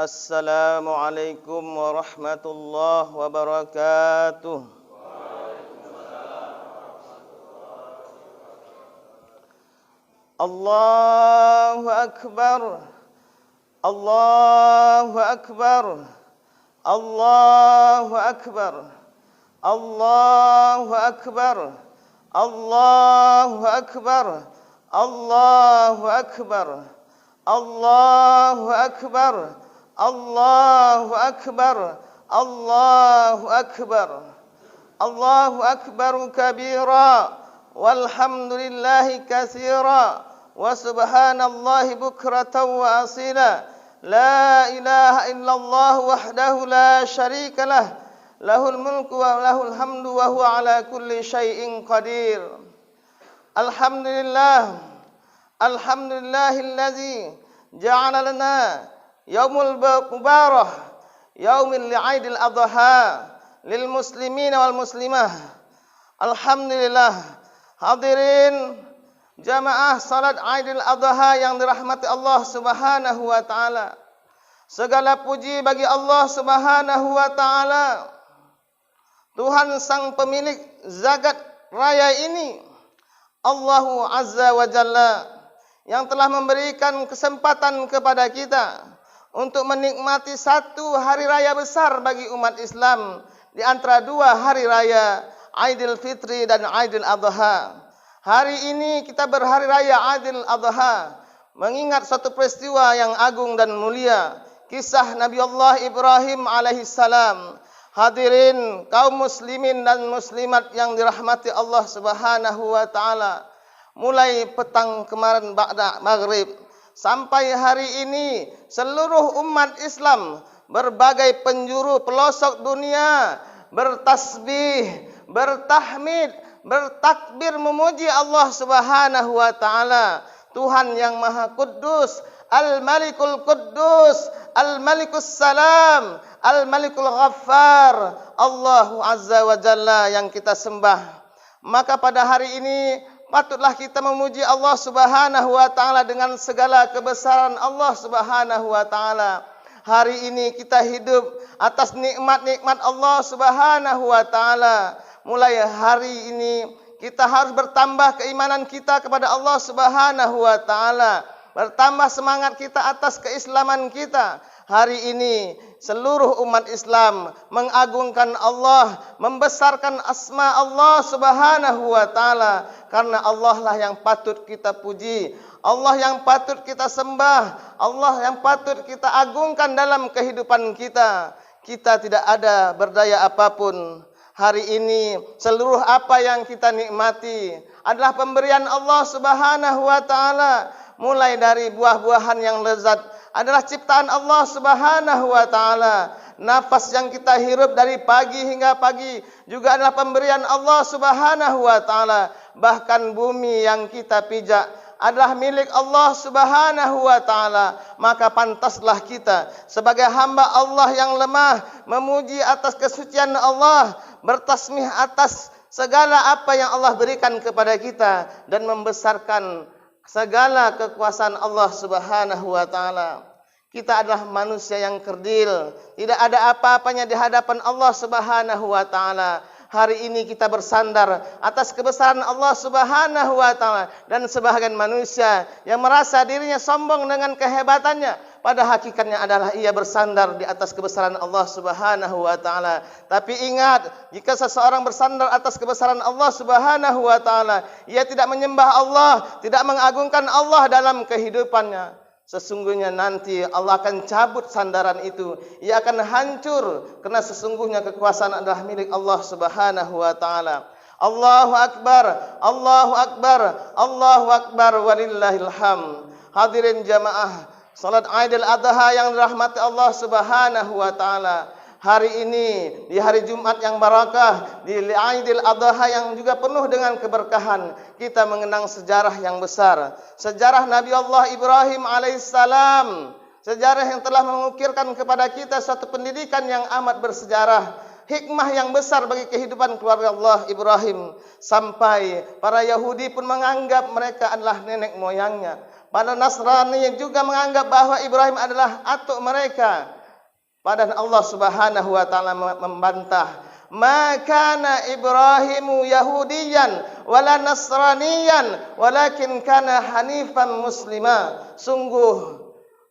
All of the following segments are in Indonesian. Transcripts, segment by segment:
Assalamualaikum warahmatullahi wabarakatuh. Allahu Akbar. Allahu Akbar. Allahu Akbar. Allahu Akbar. Allahu Akbar. Allahu Akbar. Allahu Akbar. Allahu Akbar. Allahu Akbar. Allahu Akbar kabira walhamdulillahi katsira wa subhanallahi bukratan wa asila. La ilaha illallah wahdahu la syarika lah. Lahul mulku wa lahul hamdu wa huwa ala kulli syai'in qadir. Alhamdulillah. Alhamdulillahillazi ja'ala lana yaumul mubarak yaumil li'aidil adha lil muslimina wal muslimah. Alhamdulillah. Hadirin jamaah salat Aidil Adha yang dirahmati Allah Subhanahu wa taala. Segala puji bagi Allah Subhanahu wa taala, Tuhan sang pemilik zagat raya ini, Allahu Azza wa Jalla, yang telah memberikan kesempatan kepada kita untuk menikmati satu hari raya besar bagi umat Islam di antara dua hari raya Aidil Fitri dan Aidil Adha. Hari ini kita berhari raya Aidil Adha, mengingat suatu peristiwa yang agung dan mulia, kisah Nabi Allah Ibrahim alaihissalam. Hadirin kaum muslimin dan muslimat yang dirahmati Allah Subhanahu wa taala, mulai petang kemarin ba'da maghrib sampai hari ini seluruh umat Islam berbagai penjuru pelosok dunia bertasbih, bertahmid, bertakbir memuji Allah Subhanahu wa taala, Tuhan yang Maha Kudus, Al-Malikul Quddus, Al-Malikus Salam, Al-Malikul Ghaffar, Allahu Azza wa Jalla yang kita sembah. Maka pada hari ini patutlah kita memuji Allah Subhanahu wa taala dengan segala kebesaran Allah Subhanahu wa taala. Hari ini kita hidup atas nikmat-nikmat Allah Subhanahu wa taala. Mulai hari ini kita harus bertambah keimanan kita kepada Allah Subhanahu wa taala, bertambah semangat kita atas keislaman kita. Hari ini seluruh umat Islam mengagungkan Allah, membesarkan asma Allah Subhanahu wa taala, karena Allah lah yang patut kita puji, Allah yang patut kita sembah, Allah yang patut kita agungkan dalam kehidupan kita. Kita tidak ada berdaya apapun. Hari ini seluruh apa yang kita nikmati adalah pemberian Allah Subhanahu wa taala. Mulai dari buah-buahan yang lezat adalah ciptaan Allah Subhanahu wa taala. Nafas yang kita hirup dari pagi hingga pagi juga adalah pemberian Allah Subhanahu wa taala. Bahkan bumi yang kita pijak adalah milik Allah Subhanahu wa taala. Maka pantaslah kita sebagai hamba Allah yang lemah memuji atas kesucian Allah, bertasmih atas segala apa yang Allah berikan kepada kita dan membesarkan segala kekuasaan Allah Subhanahu wa taala. Kita adalah manusia yang kerdil, tidak ada apa-apanya di hadapan Allah Subhanahu wa taala. Hari ini kita bersandar atas kebesaran Allah Subhanahu wa taala, dan sebahagian manusia yang merasa dirinya sombong dengan kehebatannya, pada hakikatnya adalah ia bersandar di atas kebesaran Allah Subhanahu wa taala. Tapi ingat, jika seseorang bersandar atas kebesaran Allah Subhanahu wa taala, ia tidak menyembah Allah, tidak mengagungkan Allah dalam kehidupannya, sesungguhnya nanti Allah akan cabut sandaran itu. Ia akan hancur, karena sesungguhnya kekuasaan adalah milik Allah Subhanahu wa taala. Allahu Akbar, Allahu Akbar, Allahu Akbar walillahil hamd. Hadirin jamaah salat Aidil Adha yang dirahmati Allah Subhanahu wa taala. Hari ini di hari Jumat yang barakah, di Aidil Adha yang juga penuh dengan keberkahan, kita mengenang sejarah yang besar, sejarah Nabi Allah Ibrahim alaihissalam, sejarah yang telah mengukirkan kepada kita suatu pendidikan yang amat bersejarah, hikmah yang besar bagi kehidupan keluarga Allah Ibrahim, sampai para Yahudi pun menganggap mereka adalah nenek moyangnya. Para Nasrani yang juga menganggap bahwa Ibrahim adalah atuk mereka. Padahal Allah Subhanahu wa taala membantah, "Ma kana Ibrahimu Yahudiyan wala Nasraniyan, walakin kana hanifan muslima." Sungguh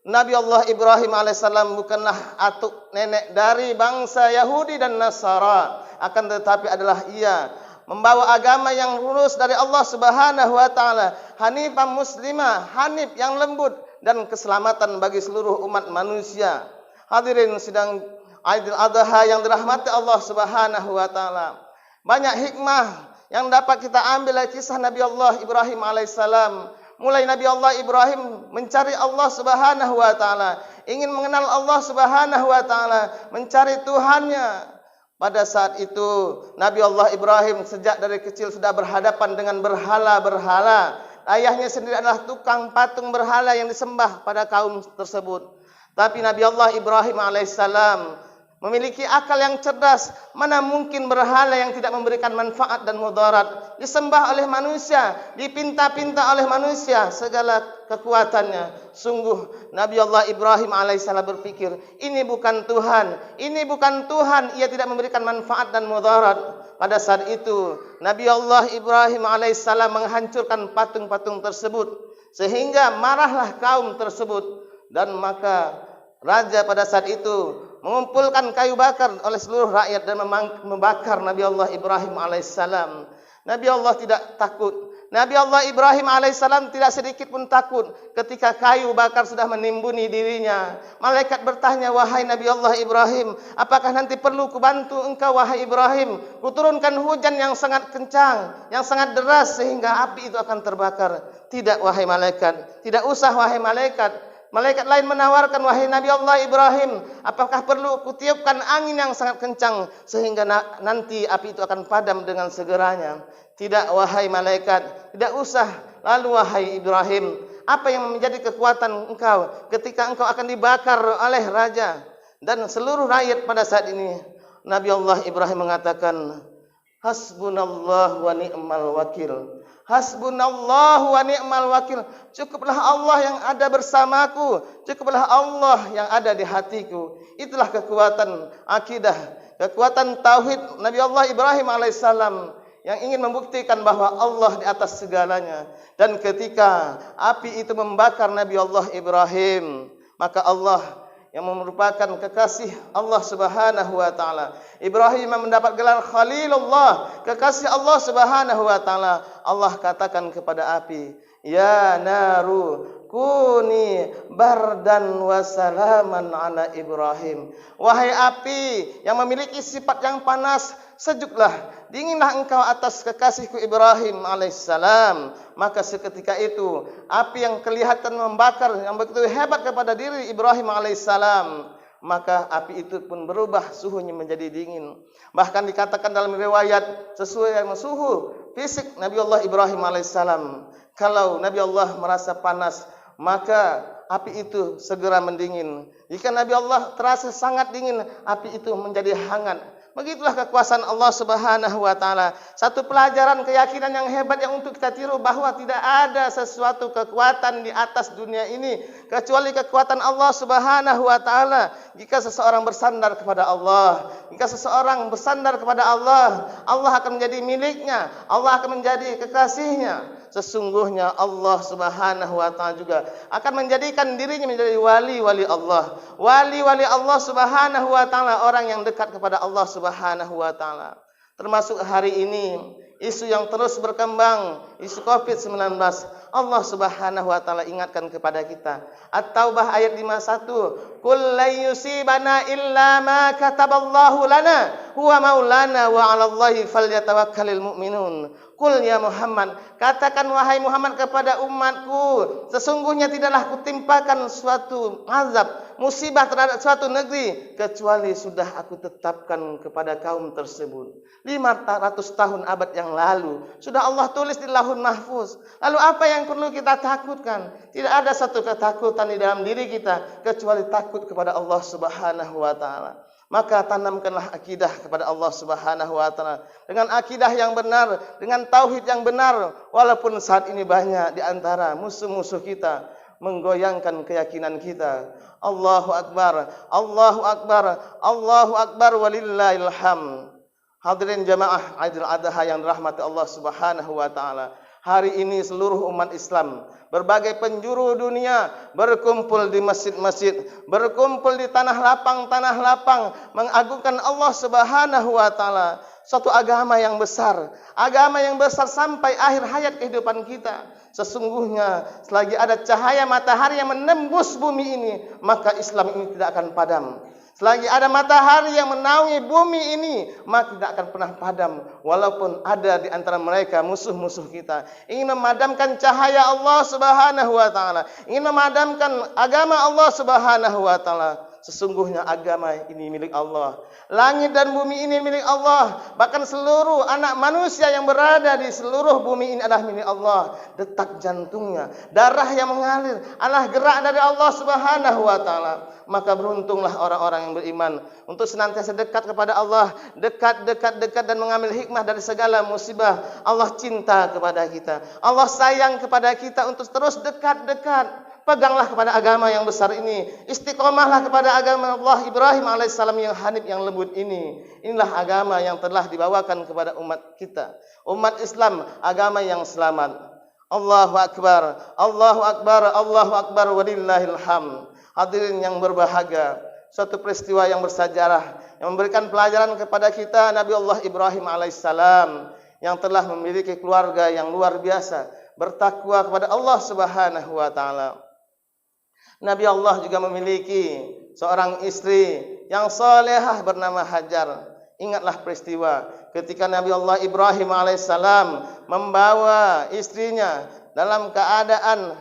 Nabi Allah Ibrahim alaihissalam bukanlah atuk nenek dari bangsa Yahudi dan Nasara, akan tetapi adalah ia membawa agama yang lurus dari Allah Subhanahu wa taala, hanifan muslimah, hanif yang lembut dan keselamatan bagi seluruh umat manusia. Hadirin sidang Idul Adha yang dirahmati Allah Subhanahu wa taala. Banyak hikmah yang dapat kita ambil dari kisah Nabi Allah Ibrahim alaihissalam. Mulai Nabi Allah Ibrahim mencari Allah Subhanahu wa taala, ingin mengenal Allah Subhanahu wa taala, mencari Tuhannya. Pada saat itu Nabi Allah Ibrahim sejak dari kecil sudah berhadapan dengan berhala-berhala. Ayahnya sendiri adalah tukang patung berhala yang disembah pada kaum tersebut. Tapi Nabi Allah Ibrahim alaihissalam memiliki akal yang cerdas. Mana mungkin berhala yang tidak memberikan manfaat dan mudarat disembah oleh manusia, dipinta-pinta oleh manusia segala kekuatannya. Sungguh Nabi Allah Ibrahim alaihissalam berpikir, ini bukan Tuhan, ini bukan Tuhan, ia tidak memberikan manfaat dan mudarat. Pada saat itu Nabi Allah Ibrahim alaihissalam menghancurkan patung-patung tersebut, sehingga marahlah kaum tersebut. Dan maka raja pada saat itu mengumpulkan kayu bakar oleh seluruh rakyat dan membakar Nabi Allah Ibrahim alaihissalam. Nabi Allah tidak takut. Nabi Allah Ibrahim alaihissalam tidak sedikit pun takut ketika kayu bakar sudah menimbuni dirinya. Malaikat bertanya, "Wahai Nabi Allah Ibrahim, apakah nanti perlu kubantu engkau wahai Ibrahim? Kuturunkan hujan yang sangat kencang, yang sangat deras sehingga api itu akan terbakar." "Tidak wahai malaikat, tidak usah wahai malaikat." Malaikat lain menawarkan, "Wahai Nabi Allah Ibrahim, apakah perlu kutiupkan angin yang sangat kencang sehingga nanti api itu akan padam dengan segeranya?" "Tidak wahai malaikat, tidak usah." "Lalu wahai Ibrahim, apa yang menjadi kekuatan engkau ketika engkau akan dibakar oleh raja dan seluruh rakyat pada saat ini?" Nabi Allah Ibrahim mengatakan, "Hasbunallah wa ni'mal wakil. Hasbunallah wa ni'mal wakil." Cukuplah Allah yang ada bersamaku, cukuplah Allah yang ada di hatiku. Itulah kekuatan akidah, kekuatan tauhid Nabi Allah Ibrahim alaihissalam yang ingin membuktikan bahwa Allah di atas segalanya. Dan ketika api itu membakar Nabi Allah Ibrahim, maka Allah yang merupakan kekasih Allah Subhanahu wa taala, Ibrahim mendapat gelar Khalilullah, kekasih Allah Subhanahu wa taala. Allah katakan kepada api, "Ya naru kuni bardan wa salaman ala Ibrahim." Wahai api yang memiliki sifat yang panas, sejuklah, dinginlah engkau atas kekasihku Ibrahim alaihissalam. Maka seketika itu api yang kelihatan membakar yang begitu hebat kepada diri Ibrahim alaihissalam, maka api itu pun berubah suhunya menjadi dingin. Bahkan dikatakan dalam riwayat sesuai dengan suhu fisik Nabi Allah Ibrahim alaihissalam, kalau Nabi Allah merasa panas, maka api itu segera mendingin. Jika Nabi Allah terasa sangat dingin, api itu menjadi hangat. Begitulah kekuasaan Allah Subhanahu wa taala. Satu pelajaran keyakinan yang hebat yang untuk kita tiru, bahwa tidak ada sesuatu kekuatan di atas dunia ini kecuali kekuatan Allah Subhanahu wa taala. Jika seseorang bersandar kepada Allah, jika seseorang bersandar kepada Allah, Allah akan menjadi miliknya, Allah akan menjadi kekasihnya. Sesungguhnya Allah Subhanahu wa taala juga akan menjadikan dirinya menjadi wali-wali Allah. Wali-wali Allah Subhanahu wa taala, orang yang dekat kepada Allah Subhanahu wa taala. Termasuk hari ini isu yang terus berkembang, isu Covid-19. Allah Subhanahu wa taala ingatkan kepada kita. At-Taubah ayat 51, "Qul la yusibana illa ma kataballahu lana, huwa maulana wa 'alallahi falyatawakkalul mu'minun." Qul ya Muhammad, katakan wahai Muhammad kepada umatku, sesungguhnya tidaklah kutimpakan suatu azab, musibah terhadap suatu negeri kecuali sudah aku tetapkan kepada kaum tersebut. 500 tahun abad yang lalu sudah Allah tulis di Lauhul Mahfuz. Lalu apa yang perlu kita takutkan? Tidak ada satu ketakutan di dalam diri kita kecuali takut kepada Allah Subhanahu wa taala. maka tanamkanlah akidah kepada Allah Subhanahu wa taala. Dengan akidah yang benar, dengan tauhid yang benar, walaupun saat ini banyak di antara musuh-musuh kita menggoyangkan keyakinan kita. Allahu akbar, Allahu akbar, Allahu akbar walillahil hamd. Hadirin jamaah Idul Adha yang dirahmati Allah Subhanahu wa taala. Hari ini seluruh umat Islam, berbagai penjuru dunia berkumpul di masjid-masjid, berkumpul di tanah lapang mengagungkan Allah Subhanahu wa taala. Suatu agama yang besar sampai akhir hayat kehidupan kita. Sesungguhnya selagi ada cahaya matahari yang menembus bumi ini, maka Islam ini tidak akan padam. Selagi ada matahari yang menaungi bumi ini, maka tidak akan pernah padam. Walaupun ada di antara mereka musuh-musuh kita ingin memadamkan cahaya Allah Subhanahu wa taala, ingin memadamkan agama Allah Subhanahu wa taala. Sesungguhnya agama ini milik Allah. Langit dan bumi ini milik Allah. Bahkan seluruh anak manusia yang berada di seluruh bumi ini adalah milik Allah. Detak jantungnya, darah yang mengalir adalah gerak dari Allah Subhanahu wa taala. Maka beruntunglah orang-orang yang beriman untuk senantiasa dekat kepada Allah, dekat dan mengambil hikmah dari segala musibah. Allah cinta kepada kita, Allah sayang kepada kita untuk terus dekat. Peganglah kepada agama yang besar ini, istiqomahlah kepada agama Allah Ibrahim alaihissalam yang hanif, yang lembut ini. Inilah agama yang telah dibawakan kepada umat kita, umat Islam, agama yang selamat. Allahu akbar, Allahu akbar, Allahu akbar walillahil hamd. Hadirin yang berbahagia, suatu peristiwa yang bersejarah yang memberikan pelajaran kepada kita Nabi Allah Ibrahim alaihissalam yang telah memiliki keluarga yang luar biasa, bertakwa kepada Allah Subhanahu wa taala. Nabi Allah juga memiliki seorang istri yang salehah bernama Hajar. Ingatlah peristiwa ketika Nabi Allah Ibrahim alaihissalam membawa istrinya dalam keadaan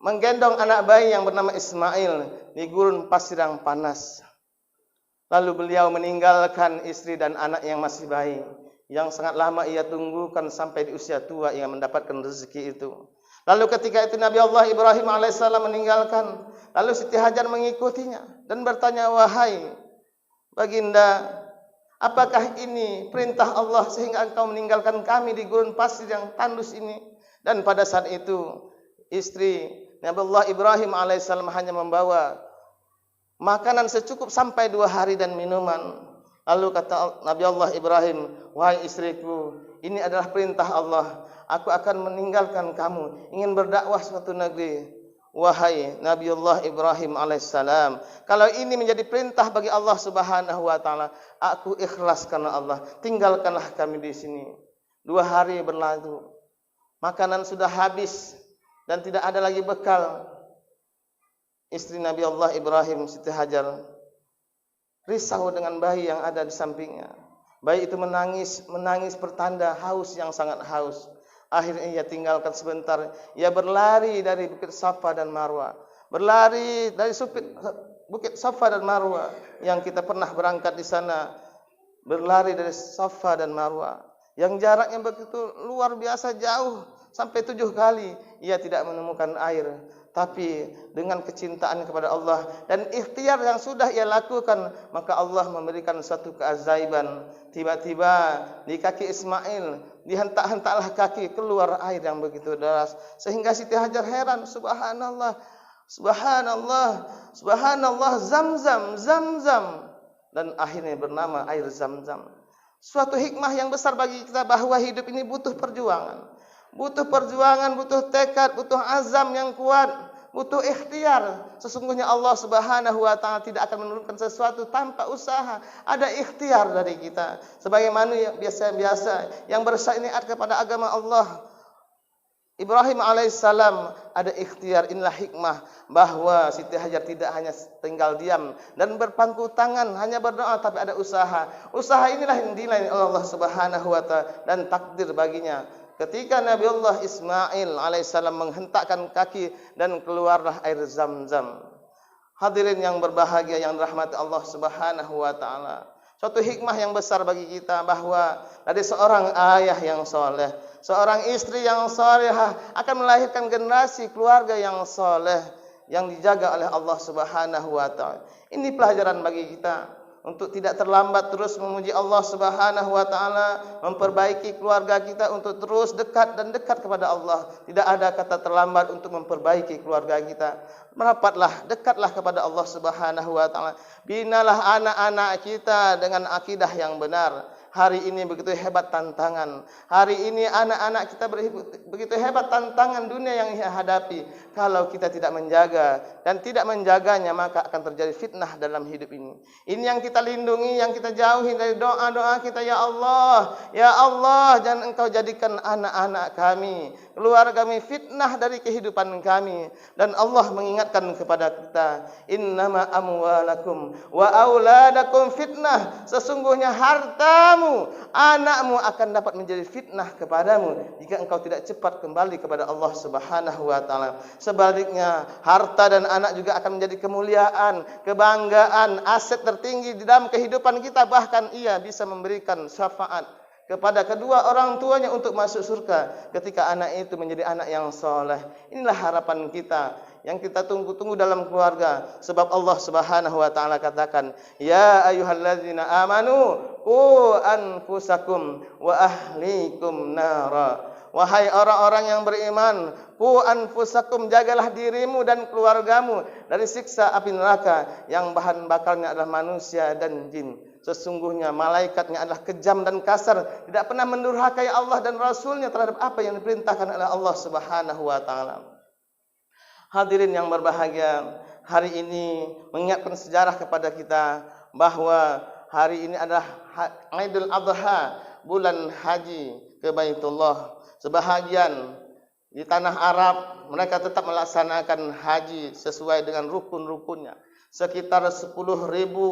menggendong anak bayi yang bernama Ismail di gurun pasir yang panas. Lalu beliau meninggalkan istri dan anak yang masih bayi, yang sangat lama ia tunggukan sampai di usia tua ia mendapatkan rezeki itu. Lalu ketika itu Nabi Allah Ibrahim alaihissalam meninggalkan, lalu Siti Hajar mengikutinya dan bertanya, wahai baginda, apakah ini perintah Allah sehingga engkau meninggalkan kami di gurun pasir yang tandus ini? Dan pada saat itu istri Nabi Allah Ibrahim alaihissalam hanya membawa makanan secukup sampai 2 hari dan minuman. Lalu kata Nabi Allah Ibrahim, wahai istriku, ini adalah perintah Allah. Aku akan meninggalkan kamu, ingin berdakwah suatu negeri. Wahai Nabi Allah Ibrahim alaihissalam, kalau ini menjadi perintah bagi Allah Subhanahu wa taala, aku ikhlas karena Allah. Tinggalkanlah kami di sini. 2 hari berlalu, makanan sudah habis dan tidak ada lagi bekal. Istri Nabi Allah Ibrahim, Siti Hajar, risau dengan bayi yang ada di sampingnya. Bayi itu menangis pertanda haus yang sangat haus. Akhirnya ia tinggalkan sebentar. Ia berlari dari Bukit Safa dan Marwa. Berlari dari Bukit Safa dan Marwa yang kita pernah berangkat di sana. Berlari dari Safa dan Marwa yang jaraknya begitu luar biasa jauh, sampai 7 kali ia tidak menemukan air. Tapi dengan kecintaan kepada Allah dan ikhtiar yang sudah ia lakukan, maka Allah memberikan suatu keajaiban. Tiba-tiba di kaki Ismail dihentak-hentaklah kaki, keluar air yang begitu deras, sehingga Siti Hajar heran, subhanallah, subhanallah, subhanallah, Zamzam, dan akhirnya bernama air Zamzam. Suatu hikmah yang besar bagi kita bahwa hidup ini butuh perjuangan, butuh tekad, butuh azam yang kuat, butuh ikhtiar. Sesungguhnya Allah Subhanahu wa taala tidak akan menurunkan sesuatu tanpa usaha. Ada ikhtiar dari kita. Sebagaimana yang biasa-biasa yang bersyariat kepada agama Allah Ibrahim alaihissalam, ada ikhtiar. Inilah hikmah bahwa Siti Hajar tidak hanya tinggal diam dan berpangku tangan, hanya berdoa, tapi ada usaha. Usaha inilah yang dinilai oleh Allah Subhanahu wa taala dan takdir baginya. Ketika Nabi Allah Ismail alaihissalam menghentakkan kaki dan keluarlah air Zamzam. Hadirin yang berbahagia yang dirahmati Allah Subhanahu wa taala. Suatu hikmah yang besar bagi kita bahwa dari seorang ayah yang soleh, seorang istri yang solehah akan melahirkan generasi keluarga yang soleh yang dijaga oleh Allah Subhanahu wa taala. Ini pelajaran bagi kita untuk tidak terlambat terus memuji Allah Subhanahu wa taala, memperbaiki keluarga kita untuk terus dekat dan dekat kepada Allah. Tidak ada kata terlambat untuk memperbaiki keluarga kita. Merapatlah, dekatlah kepada Allah Subhanahu wa taala. Binalah anak-anak kita dengan akidah yang benar. Hari ini begitu hebat tantangan. Hari ini anak-anak kita begitu hebat tantangan dunia yang hadapi. Kalau kita tidak menjaga dan tidak menjaganya, maka akan terjadi fitnah dalam hidup ini. Ini yang kita lindungi, yang kita jauhi dari doa-doa kita. Ya Allah, ya Allah, jangan Engkau jadikan anak-anak kami, keluarga kami fitnah dari kehidupan kami. Dan Allah mengingatkan kepada kita, innama amwalakum wa auladakum fitnah. Sesungguhnya hartamu, anakmu akan dapat menjadi fitnah kepadamu jika engkau tidak cepat kembali kepada Allah Subhanahu wa taala. Sebaliknya, harta dan anak juga akan menjadi kemuliaan, kebanggaan, aset tertinggi di dalam kehidupan kita. Bahkan ia bisa memberikan syafaat kepada kedua orang tuanya untuk masuk surga ketika anak itu menjadi anak yang soleh. Inilah harapan kita yang kita tunggu-tunggu dalam keluarga. Sebab Allah Subhanahu wa taala katakan, ya ayyuhalladzina amanu qu anfusakum wa ahlikum nara. Wahai orang-orang yang beriman, qu anfusakum, jagalah dirimu dan keluargamu dari siksa api neraka yang bahan bakarnya adalah manusia dan jin. Sesungguhnya malaikatnya adalah kejam dan kasar, tidak pernah mendurhakai Allah dan Rasulnya terhadap apa yang diperintahkan oleh Allah Subhanahu wa taala. Hadirin yang berbahagia, hari ini mengingatkan sejarah kepada kita bahwa hari ini adalah Idul Adha, bulan haji ke Baitullah. Sebahagian di tanah Arab mereka tetap melaksanakan haji sesuai dengan rukun-rukunnya. Sekitar 10.000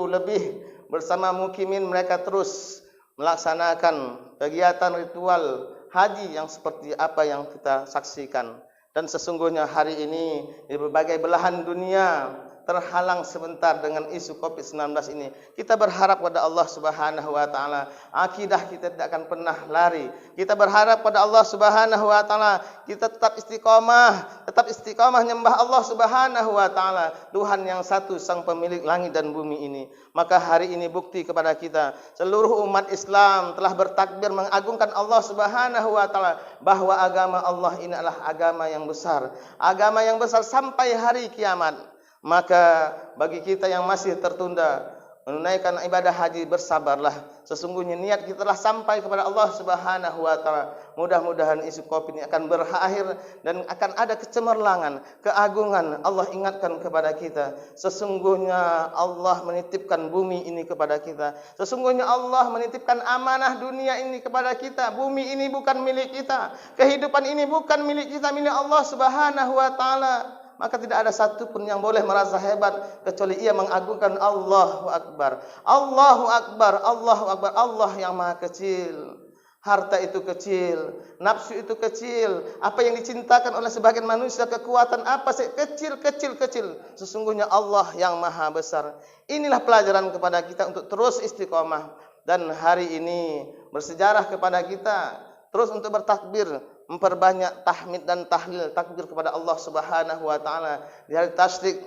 lebih bersama mukimin mereka terus melaksanakan kegiatan ritual haji yang seperti apa yang kita saksikan. Dan sesungguhnya hari ini di berbagai belahan dunia terhalang sebentar dengan isu COVID-19 ini. Kita berharap pada Allah Subhanahu wa taala, akidah kita tidak akan pernah lari. Kita berharap pada Allah Subhanahu wa taala, kita tetap istiqamah nyembah Allah Subhanahu wa taala, Tuhan yang satu, sang pemilik langit dan bumi ini. Maka hari ini bukti kepada kita, seluruh umat Islam telah bertakbir mengagungkan Allah Subhanahu wa taala bahwa agama Allah ini adalah agama yang besar. Agama yang besar sampai hari kiamat. Maka bagi kita yang masih tertunda menunaikan ibadah haji, bersabarlah. Sesungguhnya niat kita telah sampai kepada Allah Subhanahu wa taala. Mudah-mudahan isu Covid ini akan berakhir dan akan ada kecemerlangan, keagungan. Allah ingatkan kepada kita, sesungguhnya Allah menitipkan bumi ini kepada kita. Sesungguhnya Allah menitipkan amanah dunia ini kepada kita. Bumi ini bukan milik kita. Kehidupan ini bukan milik kita, milik Allah Subhanahu wa taala. Maka tidak ada satupun yang boleh merasa hebat kecuali ia mengagungkan Allahu Akbar. Allahu Akbar, Allahu Akbar. Allah yang maha kecil. Harta itu kecil, nafsu itu kecil. Apa yang dicintakan oleh sebagian manusia, kekuatan apa sih? Kecil. Sesungguhnya Allah yang maha besar. Inilah pelajaran kepada kita untuk terus istiqomah. Dan hari ini bersejarah kepada kita terus untuk bertakbir, memperbanyak tahmid dan tahlil, takbir kepada Allah Subhanahu wa taala di hari tasyrik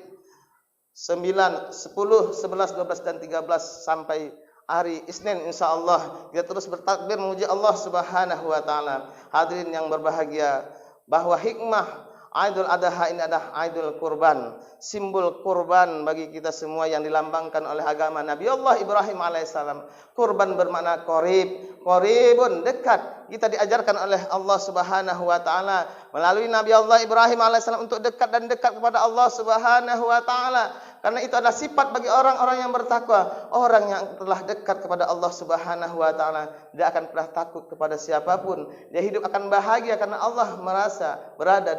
9, 10, 11, 12 dan 13 sampai hari Isnin insyaallah kita terus bertakbir memuji Allah Subhanahu wa taala. Hadirin yang berbahagia, bahwa hikmah Idul Adha ini adalah Idul Kurban, simbol kurban bagi kita semua yang dilambangkan oleh agama Nabi Allah Ibrahim alaihissalam. Kurban bermakna qaribun, dekat. Kita diajarkan oleh Allah Subhanahu wa taala melalui Nabi Allah Ibrahim alaihissalam untuk dekat kepada Allah Subhanahu wa taala. Karena itu adalah sifat bagi orang-orang yang bertakwa. Orang yang telah dekat kepada Allah Subhanahu wa taala tidak akan pernah takut kepada siapapun. Dia hidup akan bahagia karena Allah merasa berada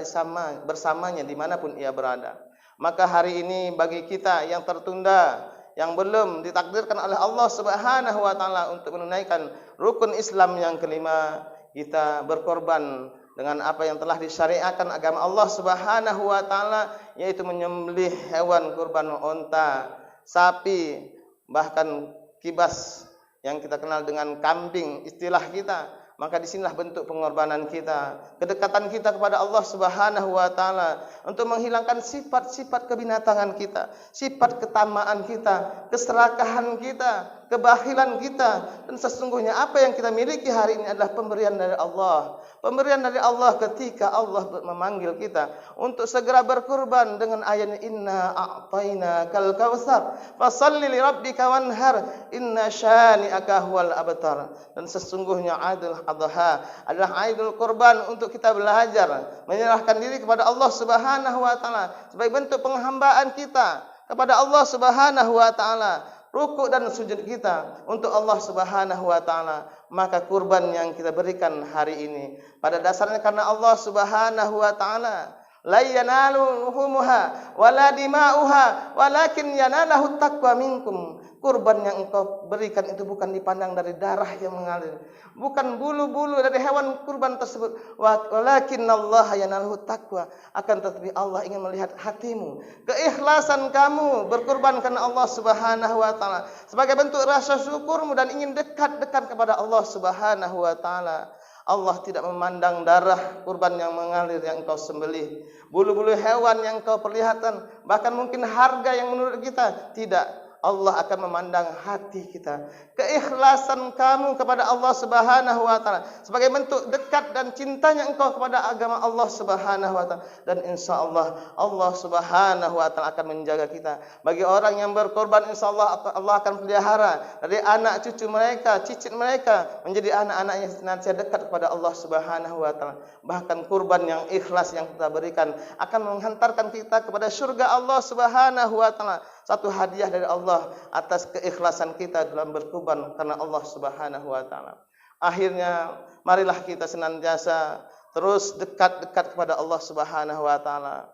bersamanya dimanapun ia berada. Maka hari ini bagi kita yang tertunda, yang belum ditakdirkan oleh Allah Subhanahu wa taala untuk menunaikan rukun Islam yang kelima, kita berkorban dengan apa yang telah disyariatkan agama Allah Subhanahu wa taala, yaitu menyembelih hewan kurban unta, sapi, bahkan kibas yang kita kenal dengan kambing istilah kita. maka disinilah bentuk pengorbanan kita, kedekatan kita kepada Allah Subhanahu wa taala untuk menghilangkan sifat-sifat kebinatangan kita, sifat ketamaan kita, keserakahan kita, kebakhilan kita. Dan sesungguhnya apa yang kita miliki hari ini adalah pemberian dari Allah. Pemberian dari Allah ketika Allah memanggil kita untuk segera berkurban dengan ayat inna a'tainakal kautsar fashalli li rabbika wanhar inna syani'aka huwal abtar. Dan sesungguhnya Idul Adha adalah Idul Kurban untuk kita belajar menyerahkan diri kepada Allah Subhanahu wa taala sebagai bentuk penghambaan kita kepada Allah Subhanahu wa taala, rukuk dan sujud kita untuk Allah Subhanahu wa taala. Maka kurban yang kita berikan hari ini pada dasarnya karena Allah Subhanahu wa taala. La yanalu luhumuha wala dima'uha walakin yanalahu taqwa minkum. Kurban yang engkau berikan itu bukan dipandang dari darah yang mengalir, bukan bulu-bulu dari hewan kurban tersebut, walakin Allah yanaluhu taqwa. Akan tetapi Allah ingin melihat hatimu, keikhlasan kamu berkurban karena Allah Subhanahu wa taala sebagai bentuk rasa syukurmu dan ingin dekat-dekat kepada Allah Subhanahu wa taala. Allah tidak memandang darah kurban yang mengalir yang engkau sembelih, bulu-bulu hewan yang engkau perlihatkan, bahkan mungkin harga yang menurut kita tidak. Allah akan memandang hati kita, keikhlasan kamu kepada Allah Subhanahu wa taala sebagai bentuk dekat dan cintanya engkau kepada agama Allah Subhanahu wa taala. Dan insyaallah Allah Subhanahu wa taala akan menjaga kita. Bagi orang yang berkorban, insyaallah Allah akan pelihara dari anak cucu mereka, cicit mereka menjadi anak-anak yang senantiasa dekat kepada Allah Subhanahu wa taala. Bahkan kurban yang ikhlas yang kita berikan akan menghantarkan kita kepada surga Allah Subhanahu wa taala. Satu hadiah dari Allah atas keikhlasan kita dalam berkurban karena Allah Subhanahu wa taala. Akhirnya marilah kita senantiasa terus dekat-dekat kepada Allah Subhanahu wa taala.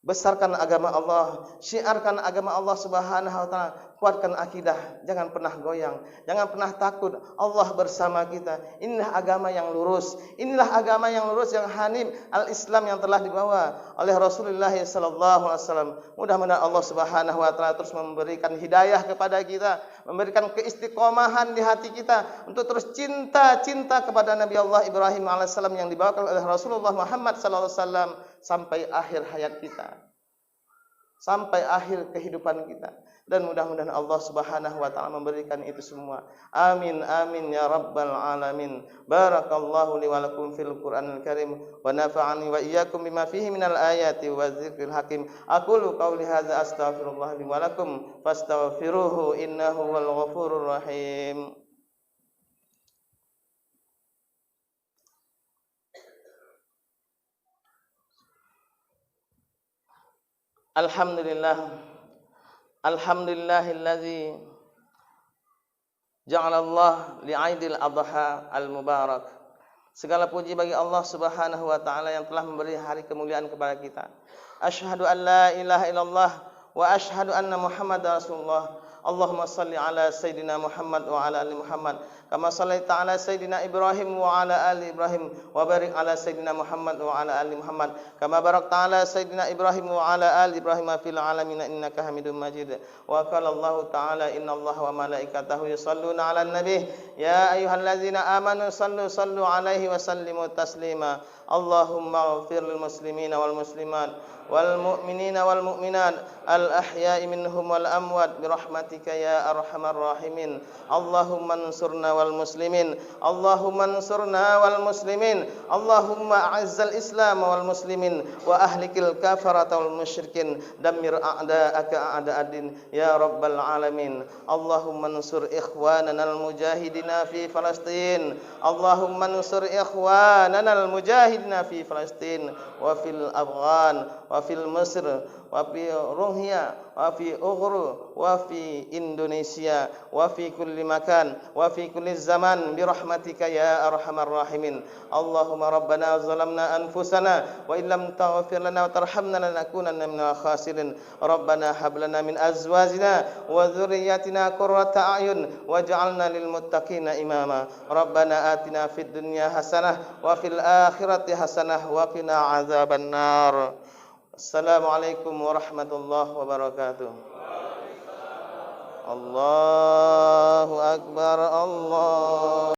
Besarkan agama Allah, syiarkan agama Allah Subhanahu wa taala, kuatkan akidah, jangan pernah goyang, jangan pernah takut. Allah bersama kita. Inilah agama yang lurus, inilah agama yang lurus yang hanif, al-Islam yang telah dibawa oleh Rasulullah sallallahu alaihi wasallam. Mudah-mudahan Allah Subhanahu wa taala terus memberikan hidayah kepada kita, memberikan keistiqomahan di hati kita untuk terus cinta kepada Nabi Allah Ibrahim alaihissalam yang dibawakan oleh Rasulullah Muhammad sallallahu alaihi wasallam sampai akhir hayat kita, sampai akhir kehidupan kita. Dan mudah-mudahan Allah Subhanahu wa taala memberikan itu semua. Amin amin ya rabbal alamin. Barakallahu li wa lakum fil Qur'anil Karim wa nafa'ani wa iyyakum bima fihi minal ayati wa dzikril hakim. Aqulu qawli hadza astaghfirullah li wa lakum fastaghfiruhu innahu wal ghafurur rahim. Alhamdulillahilladzi ja'alallah li'aidil adha al-mubarak. Segala puji bagi Allah Subhanahu wa taala yang telah memberi hari kemuliaan kepada kita. Asyhadu an la ilaha illallah wa asyhadu anna Muhammadar Rasulullah. Allahumma salli ala Sayyidina Muhammad wa ala ali Muhammad kama sallaita ala Sayyidina Ibrahim wa ala ali Ibrahim wa barik ala Sayyidina Muhammad wa ala ali Muhammad kama barakta ala Sayyidina Ibrahim wa ala ali Ibrahim fil alamin innaka Hamidum Majid. Wa qala Allah ta'ala innallaha wa malaikatahu yusholluna 'alan nabi ya ayyuhallazina amanu sallu alaihi wa sallimu taslima. Allahumma ighfir lil muslimina wal muslimat wal mu'minina wal mu'minat al ahya'i minhum wal amwat bi rahmatika ya arhamar rahimin. Allahumma ansurna wal muslimin, Allahumma ansurna wal muslimin, Allahumma a'azzal islam wal muslimin wa ahlikil kafarata wal musyrikin dammir a'da'aka a'da'ad-din ya rabbal alamin. Allahumma ansur ikhwanana al mujahidina fi Palestin, Allahumma ansur ikhwanana al mujahidina fi Palestin wa fil Afghan wa fil Mesir wa fi Ruhya wa fi Ughru wa fi Indonesia wa fi kulli makan wa fi kulli zaman bi rahmatika ya arhamar rahimin. Allahumma rabbana zalamna anfusana wa illam taghfir lana wa tarhamna lanakunanna minal khasirin. Rabbana hab lana min azwajina wa dhurriyyatina qurrata a'yun waj'alna lil muttaqina imama. Rabbana atina fid dunya hasanah wa fil akhirati hasanah wa qina azaban nar. Assalamualaikum warahmatullahi wabarakatuh. Allahu akbar Allah.